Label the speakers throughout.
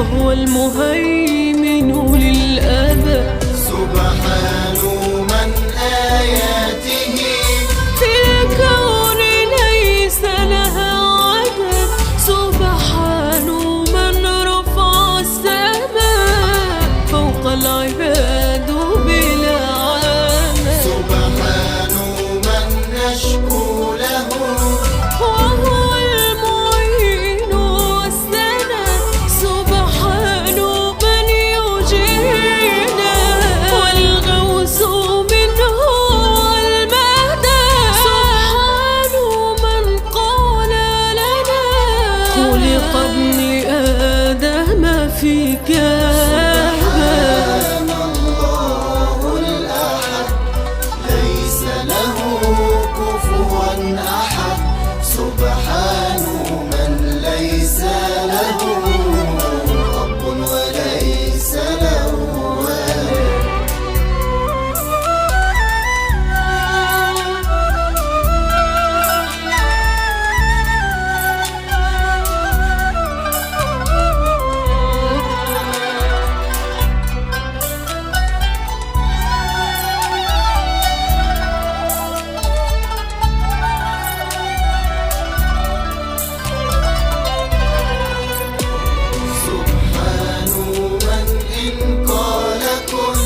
Speaker 1: وهو المهيمن للأبد.
Speaker 2: سبحان من آياته
Speaker 1: في الكون ليس لها عدد. سبحان من رفع السماء فوق العباد بلا عمل.
Speaker 2: سبحان من نشكو له
Speaker 1: وهو المعين والسند. سبحان من يجينا والغوث منه المدد. سبحان من قال لنا خلق ابن آدم في كبد.
Speaker 2: سبحان الله الأحد ليس له كفوا أحد. سبحان من ليس له رب وليس له ولد. سبحان من إن قال كن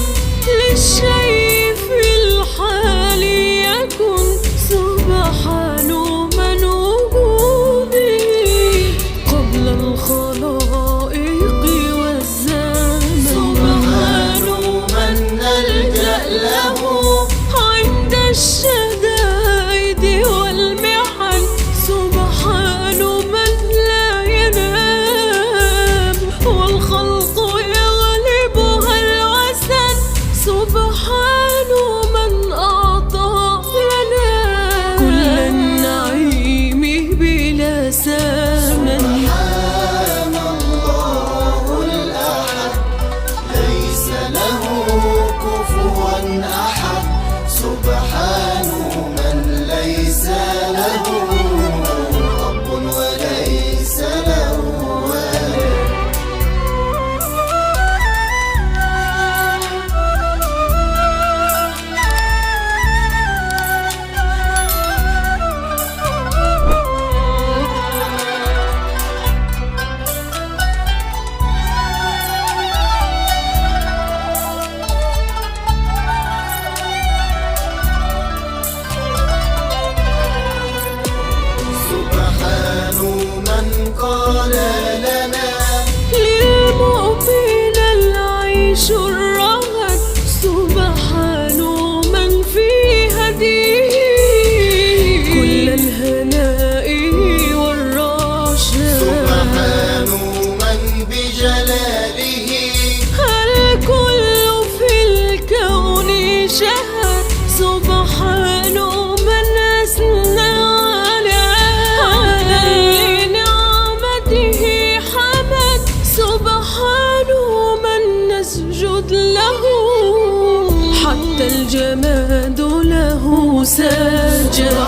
Speaker 1: للشيء في الحال يكن. سبحان من وجوده قبل الخلائق والزمن.
Speaker 2: سبحان من نلجأ له
Speaker 1: عند الشدائد والمحن. سبحان من لا ينام والخلق يغلبها الوسن. سبحان من أعطى لنا كل النعيم بلا ثمن.
Speaker 2: سبحان الله الأحد ليس له كفوا أحد. سبحان من ليس له رب وليس له ولد. سبحان من قال لنا
Speaker 1: للمؤمن العيش الرغد. سبحان من في هديه كل الهناء والرشاد.
Speaker 2: سبحان من بجلاله
Speaker 1: الكل في الكون شهد. سبحان من أثنى على نعمته حمد. سبحان من نسجد له حتى الجماد له سجد.